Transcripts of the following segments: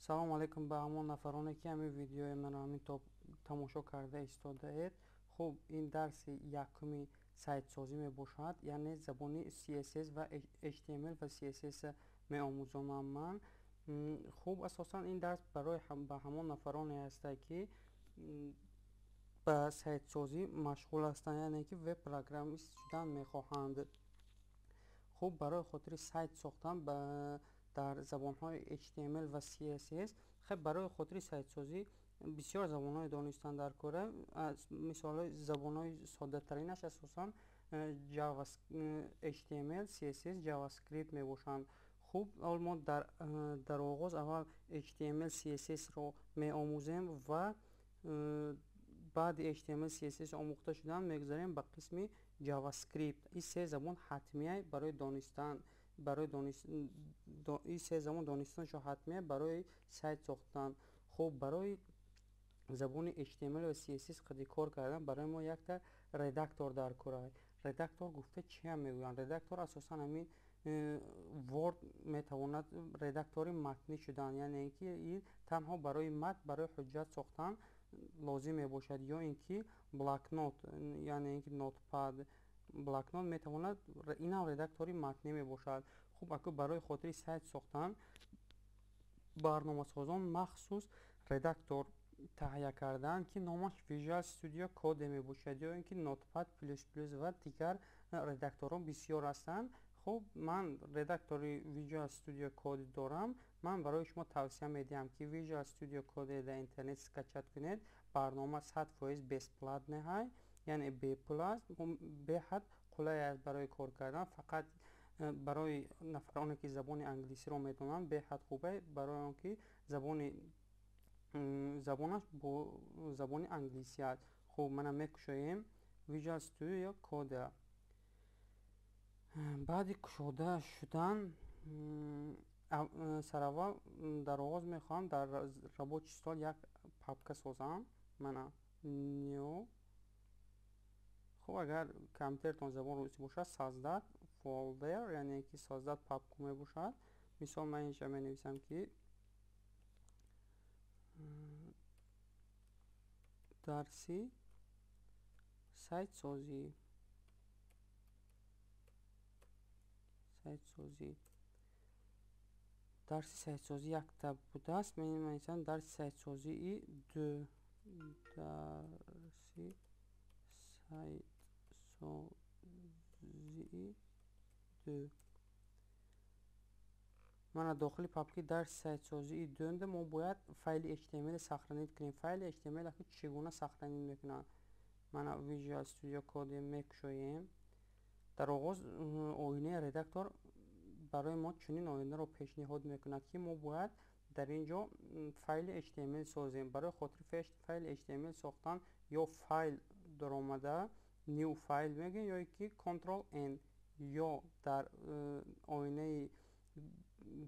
салом алайкум ба ҳамон нафароне ки ҳамин видеои маро ҳамин то тамошо карда истодаед. хуб ин дарси якуми сайтсозӣ мебошад, яъне забони css ва html ва css меомӯзонам ман. хуб асосан ин дарс барои ба ҳамон нафароне ҳастад ки ба сайтсозӣ машғул ҳастанд, яъне ки веб программист шудан мехоҳанд. хуб барои хотири сайт сохтан дар забонҳои html ва css, хеб барои хотири сайтсозӣ бисёр забонҳои донистан дар кора. мисолҳои забонҳои соддатаринаш асосан html, css, javascript мебошанд. хуб мо дар оғоз аввал html, css-ро меомӯзем ва баъди html, css омӯхта шудан мегузарем ба қисми javascript. ин се забон ҳатмия барои донистан, ин се забон донистаншо ҳатмия барои сайт сохтан. хуб барои забони html ва css қади кор кардан барои мо якта редактор дар кора. редактор гуфта чия мегӯянд? Редактор асосан ҳамин word метавонад редактори матнӣ шудан, яъне ки ин танҳо барои матн, барои ҳуҷҷат сохтан лозим мебошад, ё ин ки блокнот, яъне ки нотпад, блокнот метавонад, инам редактори матнӣ мебошад. хуб акӯ барои хотири сайт сохтан барномасозон махсус редактор таҳия карданд ки номаш Visual Studio Code мебошад, ё ин ки Notepad++ ва дигар редакторон бисёр ҳастанд. хуб ман редактори Visual Studio Code дорам. ман барои шумо тавсия медиҳам ки Visual Studio Code дар интернет скачат кунед. барнома 100% бесплатне ҳай, яъне беплат, беҳад қулай аст барои кор кардан. фақат барои нафароне ки забони англисиро медонанд беҳад хуб аст, барои он ки забонаш бо забони англисӣ аст. хуб мана мекушоем Visual Studio Code. баъди кушода шудан сараввал дар оғоз мехоҳам дар рабочий стол як папка созам. мана new. хуб агар компютертон забон русӣ бошад созdat folder, яъне ки созdat папку мебошад. мисол ман инҷа менависам ки дарси сайтсозӣ. дарси сайтсозӣ якта будааст. менависам дарси сайтсозии 2. дарси сайтсозии 2. мана дохили папки дарси сайтсозии 2 мо бояд файли html сохранид кунем. файли html акӯ чӣ гуна сохранид мекунад? мана Visual Studio Code мекушоем. дар оғоз оинаи редактор барои мо чунин оинаро пешниҳод мекунад ки мо бояд дар ин ҷо файли html созем. барои хотири файли html сохтан ё файл даромада new file мегӯем, ё ки Ctrl+N, ё дар оинаи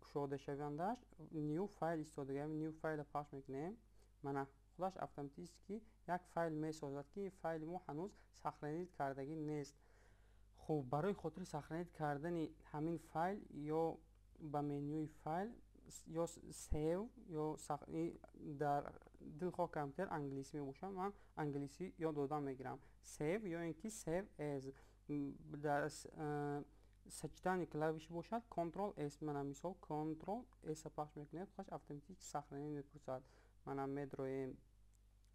кушодашавандаш new file истодагиам new file пахш мекунем. мана худаш автоматически як файл месозад ки файли мо ҳанӯз сохранид кардагӣ нест. хуб барои хотири сохранид кардани ҳамин файл ё ба менюи файл ё save ё дар дилхоҳ компютер англисӣ мебошад, ман англисӣ ё додам мегирам. save ё ин ки save as. дар сачитани клавиши бошад Ctrl+S. мана мисол Ctrl+S пахш мекунем, худаш автоматически сохранид мепурсад. мана медроем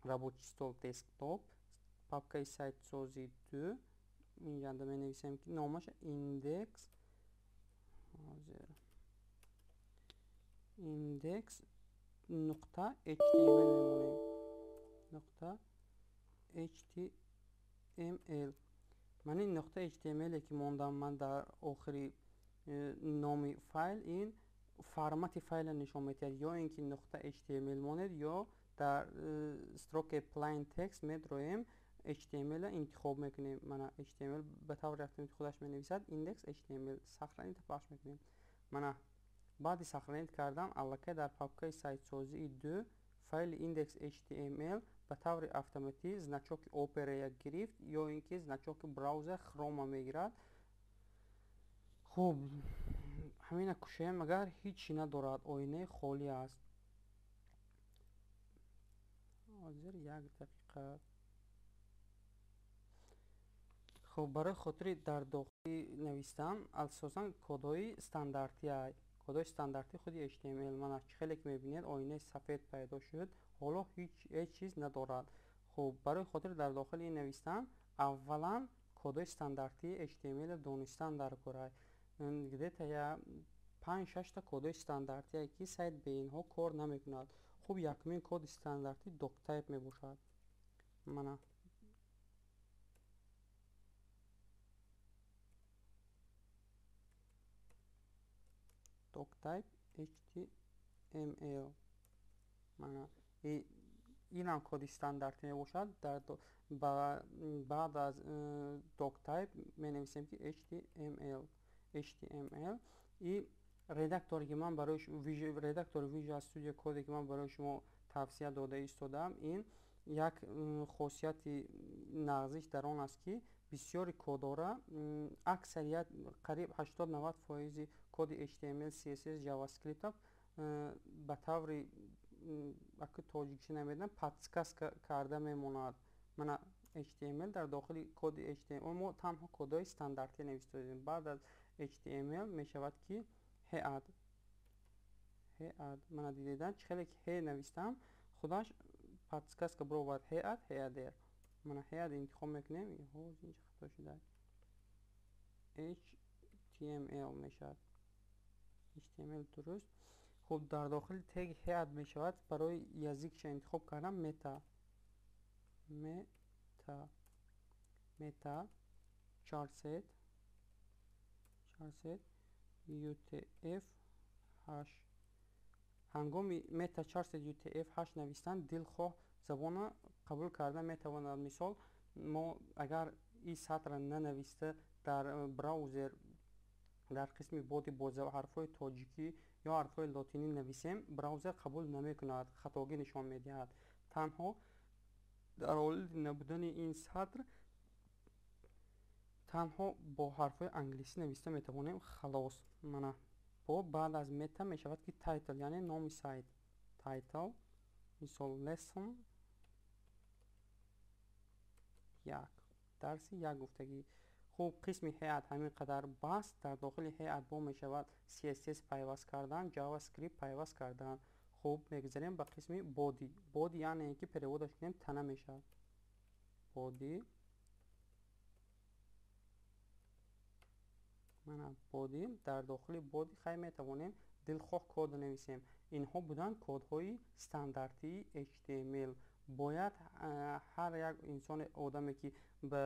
рабочий стол десктоп, папкаи сайтсозӣ 2. инҷанда менависем ки номаш index нуқта html мемонем. нуқта html. ман ин нуқта html ки мондам ман дар охири номи файл, ин формати файла нишон медиҳад, ё ин ки нуқта html монед, ё дар строкаи plain text медроем html интихоб мекунем. мана html ба таври автоматӣ худаш менависад index html. сохранид пахш мекунем. мана баъди сохранид кардан аллакай дар папкаи сайтсозии 2 файли index html ба таври автоматӣ значоки opera як гирифт, ё ин ки значоки браузер Chrome мегирад. хуб ҳамина кушоем. агар ҳичи надорад, оинаи холӣ аст, ҳозир 1 дақиқа. хуб, барои хотири дар дохили навистан асосан кодҳои стандартия. кодҳои стандартии худи HTML мана хеле ки мебинед оинаи сафед пайдо шуд, ҳоло ҳеҷ чиз надорад. хуб, барои хотири дар дохили ин навистан аввалан кодҳои стандартии HTML донистан даркорад. где-то я 5-6 та кодҳои стандартие ки сайт бе инҳо кор намекунад. хуб, якумин коди стандартӣ doctype мебошад. мана doctype HTML мана инам коди стандартӣ мебошад. баъд аз doctype менависем ки HTML. и редактори ки ман барои редактори Visual Studio Code ки ман барои шумо тавсия дода истодам, ин як хосияти нағзиш дар он аст ки бисёри кодҳора аксарият қариб 80-90% коди HTML, CSS, JavaScript ба таври аки тоҷикчӣ намедонам подсказка карда мемонад. мана HTML дар дохили коди HTML мо танҳо кодҳои стандартӣ навистодем. баъд аз HTML мешавад ки head. мана дидедан хеле ки he навистам худаш подсказка биробад header. мана head интихоб мекунем. инҷа хато шуда. HTML мешавад. HTML дуруст. хуб, дар дохили теги head мешавад барои язикша интихоб кардам meta 400 UTF-8. ҳангоми meta 400 UTF-8 навистан дилхоҳ забона қабул карда метавонад. мисол, мо агар ин сатра нанависта дар браузер дар қисми боди бо ҳарфҳои тоҷикӣ ё ҳарфҳои лотинӣ нависем, браузер қабул намекунад, хатогӣ нишон медиҳад. танҳо дар ҳоли набудани ин сатр танҳо бо ҳарфҳои англисӣ нависта метавонем. халос. мана баъд аз meta мешавад ки title, яъне номи сайт. title, мисол lesson 1, дарси 1 гуфтагӣ. хуб, қисми head ҳамин қадар баст. дар дохили head бо мешавад CSS пайваст кардан, JavaScript пайваст кардан. хуб, мегузарем ба қисми body. body яъне ки переводаш кунем тана мешавад. body. мана body. дар дохили body хай метавонем дилхоҳ код нависем. инҳо буданд кодҳои стандартии HTML. бояд ҳар як инсоне одаме ки ба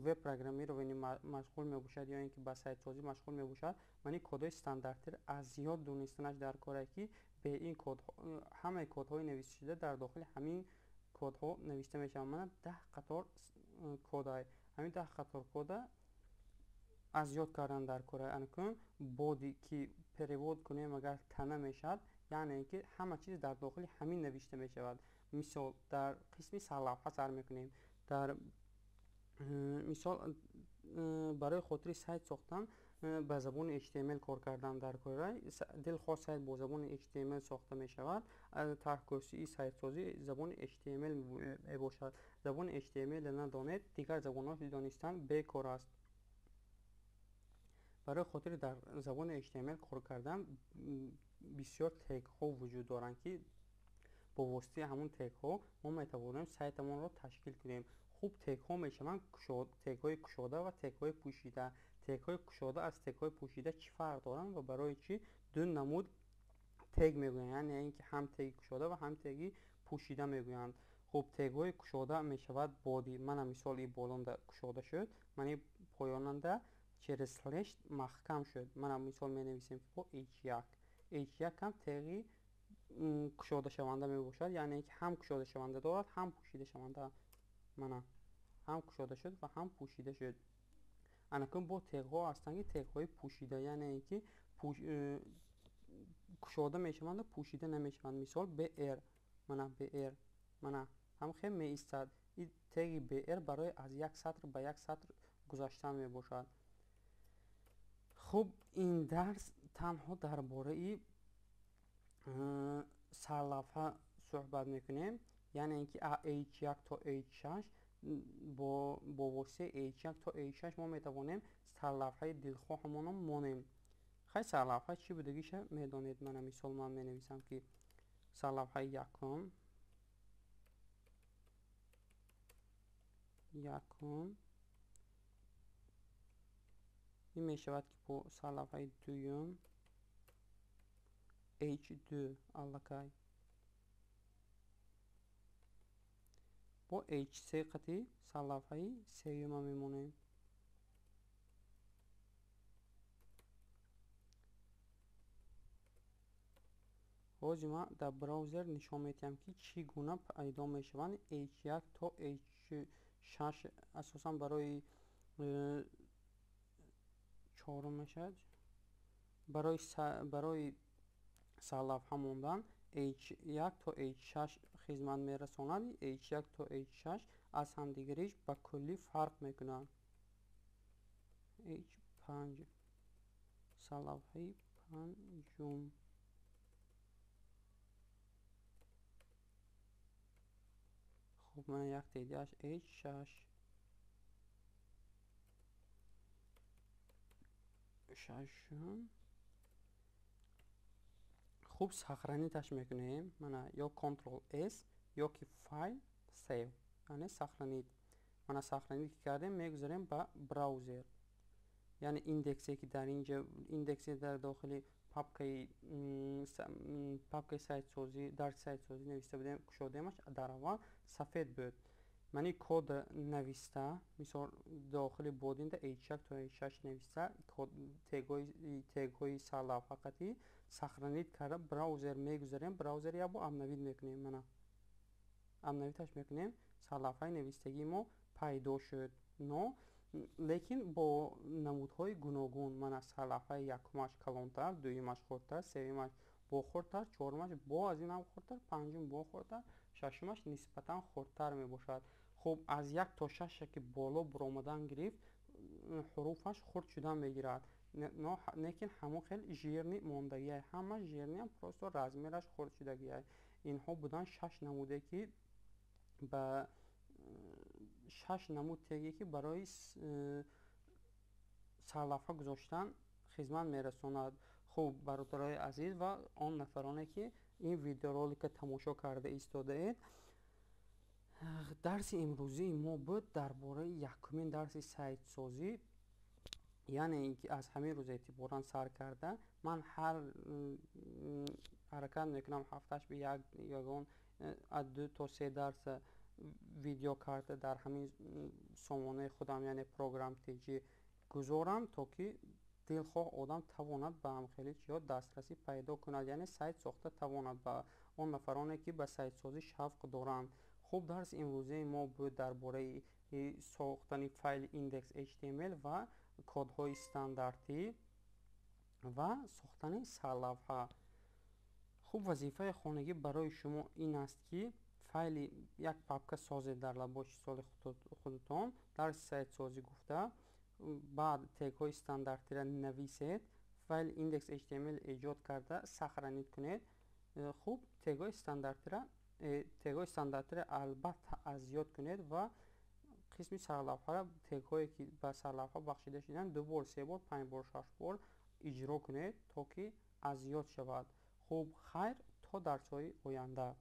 веб программированӣ машғул мебошад ё ин ки ба сайтсозӣ машғул мебошад, мани кодҳои стандартиро аз ёд донистанаш дар коре ки бе ин кодҳо ҳамаи кодҳои нависшуда дар дохили ҳамин кодҳо нависта мешаванд. мана 10 қатор кода. ҳамин 10 қатор кода аз ёд кардан дар кора. анкун боди ки перевод кунем агар тана мешавад, яъне ки ҳама чиз дар дохили ҳамин навишта мешавад. мисол, дар қисми сарлавҳа сар мекунем. дар мисол барои хотири сайт сохтан ба забони HTML кор кардан дар кора. дилхоҳ сайт бо забони HTML сохта мешавад. тарҳкушии сайтсозӣ забони HTML мебошад. забони HTML надонед, дигар забонҳоро донистан бекор аст. барои хотири дар забони HTML кор кардан бисёр тегҳо вуҷуд доранд ки бо воситаи ҳамун тегҳо мо метавонем сайтамонро ташкил кунем. хуб, тегҳо мешаванд тегҳои кушода ва тегҳои пӯшида. тегҳои кушода аз тегҳои пӯшида чӣ фарқ доранд ва барои чӣ ду намуд тег мегӯянд, яъне ин ки ҳам теги кушода ва ҳам теги пӯшида мегӯянд. хуб, тегҳои кушода мешавад body. мана мисол ин болонда кушода шуд, мани поёнанда через слеш маҳкам шуд. мана мисол менависем ки бо h1. h1 ҳам теги кушодашаванда мебошад, яъне ки ҳам кушодашаванда дорад, ҳам пӯшидашаванда. мана ҳам кушода шуд ва ҳам пӯшида шуд. анакун бо теғҳо ҳастанд ки теғҳои пӯшида, яъне ин ки кушода мешаванду пӯшида намешаванд. мисол br. мана br. мана ҳам хел меистад. ин теги br барои аз як сатр ба як сатр гузаштан мебошад. хуб, ин дарс танҳо дар бораи сарлавҳа суҳбат мекунем. یعنی اینکه h1 تا h6 با واسطه h1 تا h6 ما میتوانیم سرلوحه دلخواهمون رو مانیم. خیلی سرلوحه چی بودگیشه میدانید. من مثال من می نویسم که سرلوحه یکم این می شود که با سرلوحه دویم h2 allakay با h3 قطعی سرلوحه سیوم میمونیم. حاجی من در براوزر نشان میتیم که چگونه پیدا میشوند h1 تا h6 اساسا برای چهارم میشد برای سرلوحه موندن h1 تا h6 خدمت میرساند. h1 تا h6 از همدیگریش به کلی فرق میکنند. h5 سرلوحه پنجم خب من یک دیگهش h6 ششم خوب سخرانیتش میکنیم. من یا کنترل S یا که فایل سیو یعنی سخرانید. من سخرانید که کردیم میگذاریم به براوزر. یعنی ایندکسی که در اینجا ایندکسی در داخل پاپکه سایت سازی در سایت سازی نوشته بودیم کشادیمش در اول سفید بود. من کد نوشته مثال داخل بودین h1 تا h6 نوشته تگ‌های سرلوحه قطعی سخرانید کرده براوزر میگذاریم. براوزر یا با امنوید میکنیم. من امنویدش میکنیم سرلوحه نوشتگی ما پیدا شد. نو لیکن با نمودهای گوناگون. من سرلوحه یکمش کلانتر، دویمش خردتر، سومش با خردتر، چهارمش با از این هم خردتر، پنجم با خردتر، ششمش نسبتا خردتر می باشد. خب از 1 تا 6 که بالا برآمدن گرفت حروفش خرد شدن میگیرد. لیکن همون خیلی ژیرنی ماندگی های همه ژیرنی هم پروستا رزمیرش خرد شدگی های. اینها بودن 6 نموده که به 6 نمود تگی که برای سرلوحه گذاشتن خدمت میرساند. خب برادرای عزیز و آن نفرانی که این ویدیو رولیک تماشا کرده ایستاده اید، درس امروزی ما بود درباره یکمین درس سایت سازی. یعنی اینکه از همین روز اعتبارا سر کرده من هر حرکت میکنم هفتهش به یگان 2 تا 3 درس ویدیو کرده در همین سامانه خودم یعنی پروگرام تیجی گذارم تا که دلخواه آدم تواند به هم خیلی چیزا دسترسی پیدا کند. یعنی سایت ساخته تواند به اون نفرانی که به سایت سازی شوق دارند. خوب درس امروزی ما بود درباره ساختن فایل ایندکس HTML و کدهای استانداردی و ساختن سرلوحه. خوب وظیفه خانگی برای شما این است که فایل یک پاپکه سازید در لباش سال خودتان در سایت سازی گفته. بعد تگ های استانداردی را نویسید. فایل ایندکس HTML ایجاد کرده سخرانید کنید. خوب تگ های استانداردی را البته ازیاد کنید و قسم سرلوحه را تگ هایی که به سرلوحه بخشیده شدن 2 بار 3 بار 5 بار 6 بار اجرا کنید تا که ازیاد شود. خوب خیر تا درس های آینده.